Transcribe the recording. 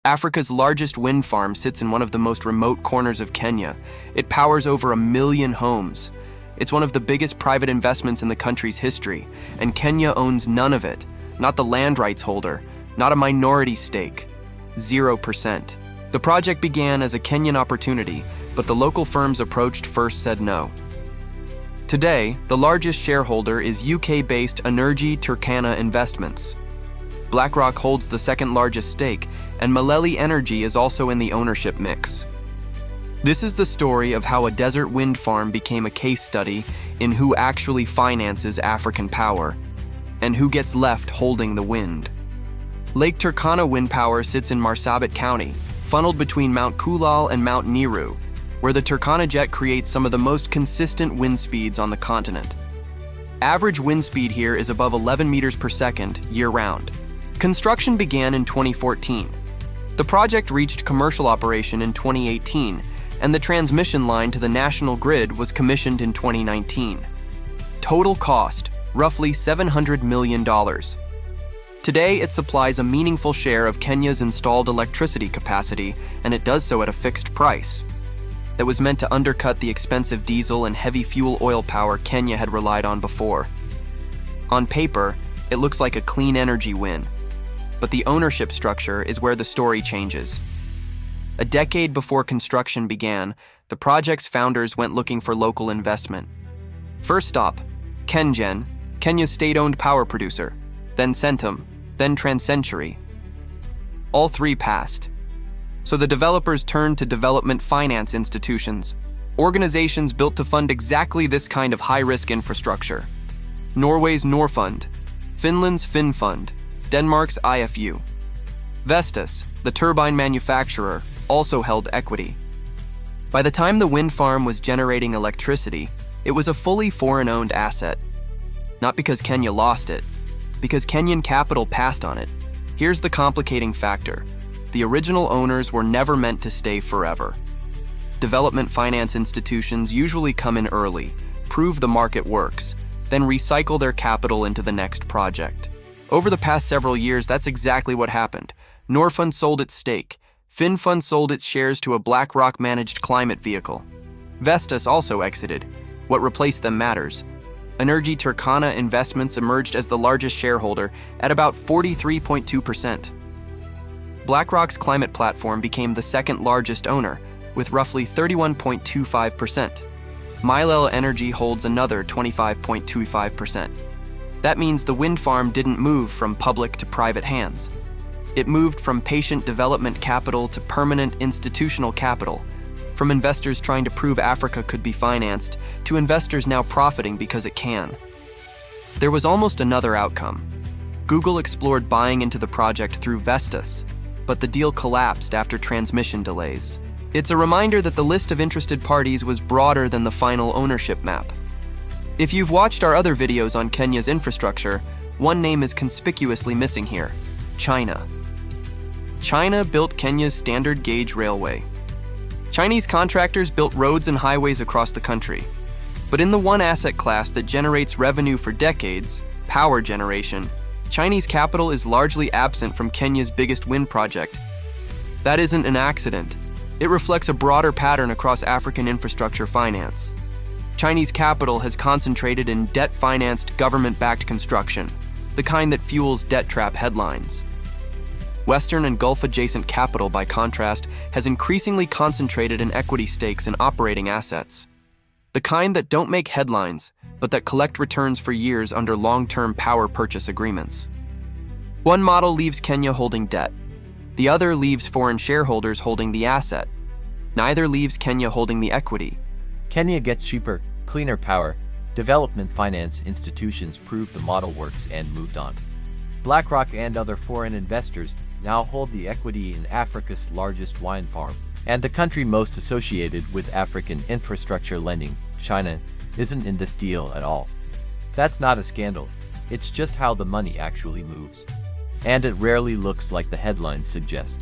Africa's largest wind farm sits in one of the most remote corners of Kenya. It powers over 1 million homes. It's one of the biggest private investments in the country's history, and Kenya owns none of it, not the land rights holder, not a minority stake, 0%. The project began as a Kenyan opportunity, but the local firms approached first said no. Today, the largest shareholder is UK-based Lake Turkana Investments. BlackRock holds the second largest stake, and Maleli Energy is also in the ownership mix. This is the story of how a desert wind farm became a case study in who actually finances African power, and who gets left holding the wind. Lake Turkana Wind Power sits in Marsabit County, funneled between Mount Kulal and Mount Meru, where the Turkana jet creates some of the most consistent wind speeds on the continent. Average wind speed here is above 11 meters per second, year-round. Construction began in 2014. The project reached commercial operation in 2018, and the transmission line to the national grid was commissioned in 2019. Total cost, roughly $700 million. Today, it supplies a meaningful share of Kenya's installed electricity capacity, and it does so at a fixed price. That was meant to undercut the expensive diesel and heavy fuel oil power Kenya had relied on before. On paper, it looks like a clean energy win, but the ownership structure is where the story changes. A decade before construction began, the project's founders went looking for local investment. First stop, Kenyan, Kenya's state-owned power producer, then Centum, then Transcentury. All three passed. So the developers turned to development finance institutions, organizations built to fund exactly this kind of high-risk infrastructure. Norway's Norfund, Finland's Finnfund, Denmark's IFU. Vestas, the turbine manufacturer, also held equity. By the time the wind farm was generating electricity, it was a fully foreign-owned asset. Not because Kenya lost it, because Kenyan capital passed on it. Here's the complicating factor. The original owners were never meant to stay forever. Development finance institutions usually come in early, prove the market works, then recycle their capital into the next project. Over the past several years, that's exactly what happened. Norfund sold its stake. Finnfund sold its shares to a BlackRock-managed climate vehicle. Vestas also exited. What replaced them matters. Lake Turkana Investments emerged as the largest shareholder at about 43.2%. BlackRock's climate platform became the second largest owner, with roughly 31.25%. Maleli Energy holds another 25.25%. That means the wind farm didn't move from public to private hands. It moved from patient development capital to permanent institutional capital, from investors trying to prove Africa could be financed to investors now profiting because it can. There was almost another outcome. Google explored buying into the project through Vestas, but the deal collapsed after transmission delays. It's a reminder that the list of interested parties was broader than the final ownership map. If you've watched our other videos on Kenya's infrastructure, one name is conspicuously missing here: China. China built Kenya's standard gauge railway. Chinese contractors built roads and highways across the country. But in the one asset class that generates revenue for decades, power generation, Chinese capital is largely absent from Kenya's biggest wind project. That isn't an accident. It reflects a broader pattern across African infrastructure finance. Chinese capital has concentrated in debt-financed, government-backed construction, the kind that fuels debt trap headlines. Western and Gulf-adjacent capital, by contrast, has increasingly concentrated in equity stakes in operating assets. The kind that don't make headlines, but that collect returns for years under long-term power purchase agreements. One model leaves Kenya holding debt. The other leaves foreign shareholders holding the asset. Neither leaves Kenya holding the equity. Kenya gets cheaper, cleaner power. Development finance institutions proved the model works and moved on. BlackRock and other foreign investors now hold the equity in Africa's largest wind farm, and the country most associated with African infrastructure lending, China, isn't in this deal at all. That's not a scandal, it's just how the money actually moves. And it rarely looks like the headlines suggest.